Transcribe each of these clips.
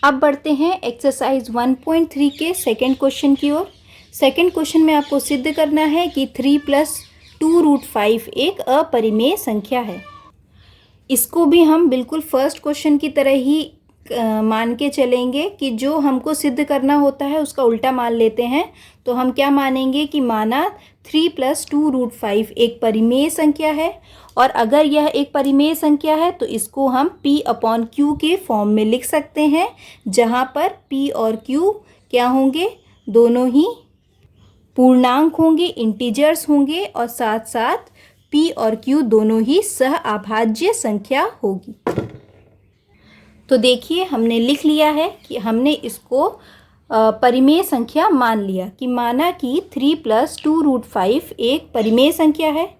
अब बढ़ते हैं एक्सरसाइज 1.3 के सेकंड क्वेश्चन की ओर। सेकंड क्वेश्चन में आपको सिद्ध करना है कि 3 + 2√5 एक अपरिमेय संख्या है। इसको भी हम बिल्कुल फर्स्ट क्वेश्चन की तरह ही मान के चलेंगे कि जो हमको सिद्ध करना होता है उसका उल्टा मान लेते हैं। तो हम क्या मानेंगे कि माना 3 + 2√5 एक परिमेय संख्या है, और अगर यह एक परिमेय संख्या है तो इसको हम P/Q के फॉर्म में लिख सकते हैं, जहाँ पर P और Q क्या होंगे, दोनों ही पूर्णांक होंगे, इंटीजर्स होंगे, और साथ साथ P और Q दोनों ही सहअभाज्य संख्या होगी। तो देखिए हमने लिख लिया है कि हमने इसको परिमेय संख्या मान लिया कि माना कि 3 + 2√5 एक परिमेय संख्या है।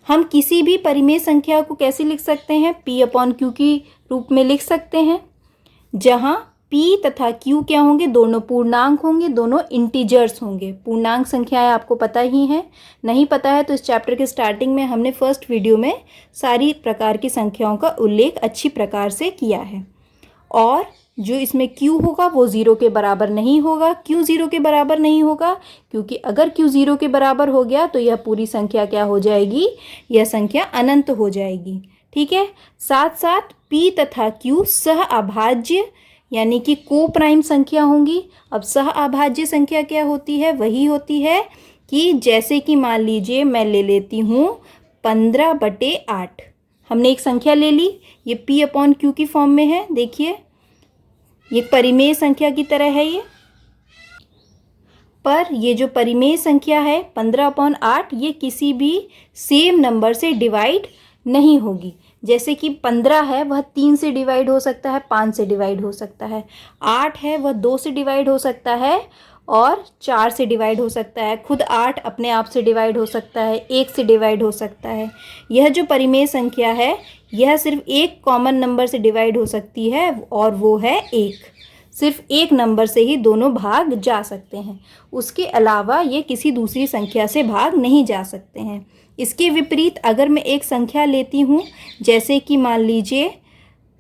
हम किसी भी परिमेय संख्या को कैसे लिख सकते हैं, P/Q के रूप में लिख सकते हैं, जहाँ P तथा Q क्या होंगे, दोनों पूर्णांक होंगे, दोनों इंटीजर्स होंगे। पूर्णांक संख्याएं आपको पता ही हैं, नहीं पता है तो इस चैप्टर के स्टार्टिंग में हमने फर्स्ट वीडियो में सारी प्रकार की संख्याओं का उल्लेख अच्छी प्रकार से किया है। और जो इसमें Q होगा वो 0 के बराबर नहीं होगा। क्यों 0 के बराबर नहीं होगा, क्योंकि अगर Q 0 के बराबर हो गया तो यह पूरी संख्या क्या हो जाएगी, यह संख्या अनंत हो जाएगी। ठीक है, साथ साथ P तथा Q सहअभाज्य यानी कि को प्राइम संख्या होंगी। अब सहअभाज्य संख्या क्या होती है, वही होती है कि जैसे कि मान लीजिए मैं ले लेती हूँ 15/8। हमने एक संख्या ले ली, ये P/Q की फॉर्म में है। देखिए ये परिमेय संख्या की तरह है ये, पर ये जो परिमेय संख्या है 15/8 ये किसी भी सेम नंबर से डिवाइड नहीं होगी। जैसे कि 15 है वह 3 से डिवाइड हो सकता है, 5 से डिवाइड हो सकता है। 8 है वह 2 से डिवाइड हो सकता है और 4 से डिवाइड हो सकता है। खुद 8 अपने आप से डिवाइड हो सकता है, 1 से डिवाइड हो सकता है। यह जो परिमेय संख्या है यह सिर्फ एक कॉमन नंबर से डिवाइड हो सकती है, और वो है 1। सिर्फ एक नंबर से ही दोनों भाग जा सकते हैं, उसके अलावा ये किसी दूसरी संख्या से भाग नहीं जा सकते हैं। इसके विपरीत अगर मैं एक संख्या लेती हूँ, जैसे कि मान लीजिए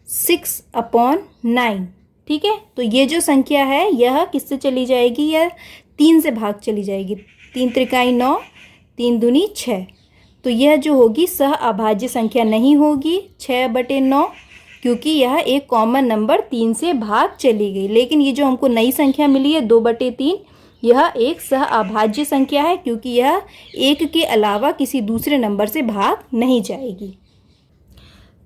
6/9, ठीक है, तो ये जो संख्या है यह किससे चली जाएगी, यह 3 से भाग चली जाएगी। 3 त्रिकाई 9, 3 दूनी 6, तो यह जो होगी सहअभाज्य संख्या नहीं होगी 6/9, क्योंकि यह एक कॉमन नंबर 3 से भाग चली गई। लेकिन ये जो हमको नई संख्या मिली है 2/3, यह एक सहअभाज्य संख्या है, क्योंकि यह 1 के अलावा किसी दूसरे नंबर से भाग नहीं जाएगी।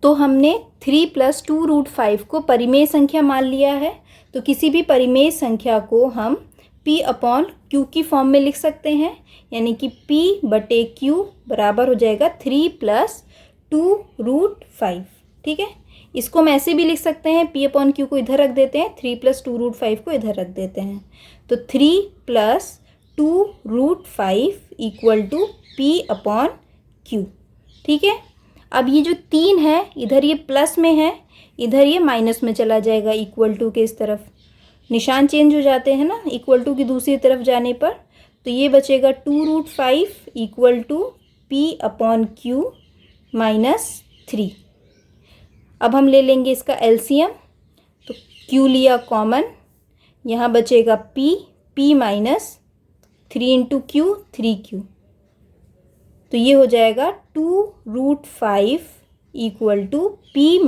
तो हमने 3 + 2√5 को परिमेय संख्या मान लिया है। तो किसी भी परिमेय संख्या को हम P/Q की फॉर्म में लिख सकते हैं, यानी कि P/Q बराबर हो जाएगा 3 + 2√5। ठीक है, इसको हम ऐसे भी लिख सकते हैं, P/Q को इधर रख देते हैं, 3 + 2√5 को इधर रख देते हैं। तो 3 + 2√5 = P/Q। ठीक है, अब ये जो 3 है इधर ये प्लस में है, इधर ये माइनस में चला जाएगा, इक्वल टू के इस तरफ निशान चेंज हो जाते हैं ना, इक्वल टू की दूसरी तरफ जाने पर। तो ये बचेगा 2√5 = P/Q - 3। अब हम ले लेंगे इसका एलसीएम, तो Q लिया कॉमन, यहाँ बचेगा P - 3 × Q 3Q, तो ये हो जाएगा 2√5 = P -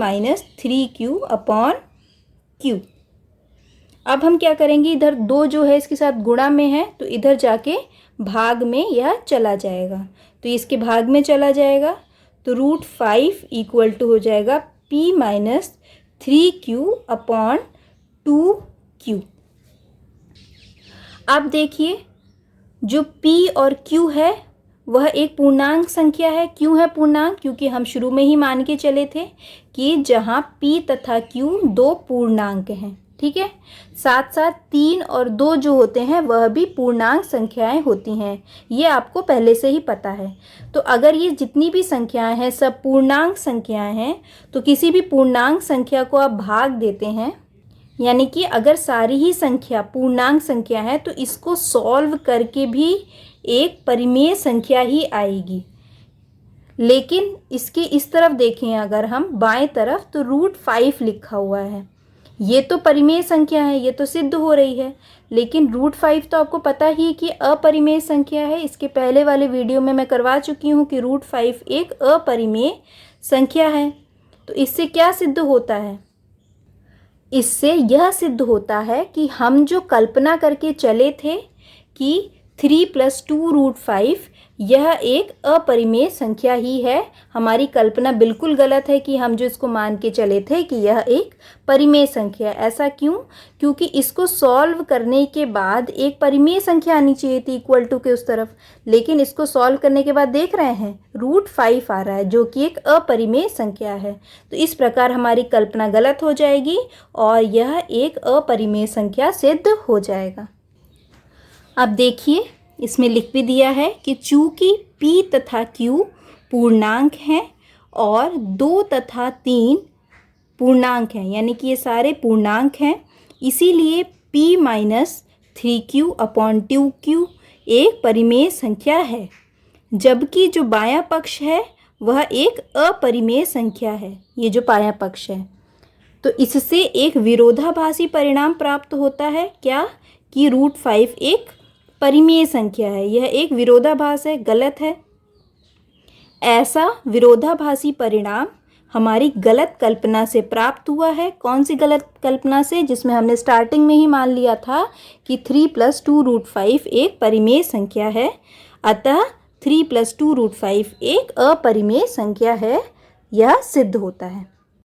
3Q/Q। अब हम क्या करेंगे, इधर 2 जो है इसके साथ गुणा में है, तो इधर जाके भाग में यह चला जाएगा, तो इसके भाग में चला जाएगा। तो √5 = हो जाएगा P - 3Q/2Q। अब देखिए जो P और Q है वह एक पूर्णांक संख्या है। क्यों है पूर्णांक, क्योंकि हम शुरू में ही मान के चले थे कि जहाँ P तथा Q 2 पूर्णांक हैं। ठीक है, साथ साथ 3 और 2 जो होते हैं वह भी पूर्णांक संख्याएं होती हैं, ये आपको पहले से ही पता है। तो अगर ये जितनी भी संख्याएं हैं सब पूर्णांक संख्याएं हैं, तो किसी भी पूर्णांक संख्या को आप भाग देते हैं, यानी कि अगर सारी ही संख्या पूर्णांक संख्या है तो इसको सॉल्व करके भी एक परिमेय संख्या ही आएगी। लेकिन इसके इस तरफ देखें अगर हम बाएं तरफ, तो √5 लिखा हुआ है, ये तो परिमेय संख्या है, ये तो सिद्ध हो रही है, लेकिन √5 तो आपको पता ही कि अपरिमेय संख्या है। इसके पहले वाले वीडियो में मैं करवा चुकी हूँ कि √5 एक अपरिमेय संख्या है। तो इससे क्या सिद्ध होता है? इससे यह सिद्ध होता है कि हम जो कल्पना करके चले थे कि 3 + 2√5 यह एक अपरिमेय संख्या ही है, हमारी कल्पना बिल्कुल गलत है कि हम जो इसको मान के चले थे कि यह एक परिमेय संख्या है। ऐसा क्यों? क्योंकि इसको सॉल्व करने के बाद एक परिमेय संख्या आनी चाहिए थी इक्वल टू के उस तरफ, लेकिन इसको सॉल्व करने के बाद देख रहे हैं √5 आ रहा है जो कि एक अपरिमेय संख्या है। तो इस प्रकार हमारी कल्पना गलत हो जाएगी और यह एक अपरिमेय संख्या सिद्ध हो जाएगा। अब देखिए, इसमें लिख भी दिया है कि चूंकि p तथा q पूर्णांक हैं और 2 तथा 3 पूर्णांक हैं, यानी कि ये सारे पूर्णांक हैं, इसीलिए p - 3q/2q एक परिमेय संख्या है, जबकि जो बायां पक्ष है वह एक अपरिमेय संख्या है, ये जो बायां पक्ष है। तो इससे एक विरोधाभासी परिणाम प्राप्त होता है, क्या? कि √5 एक परिमेय संख्या है। यह एक विरोधाभास है, गलत है। ऐसा विरोधाभासी परिणाम हमारी गलत कल्पना से प्राप्त हुआ है। कौन सी गलत कल्पना से? जिसमें हमने स्टार्टिंग में ही मान लिया था कि 3 + 2√5 एक परिमेय संख्या है, अतः 3 + 2√5 एक अपरिमेय संख्या है, यह सिद्ध होता है।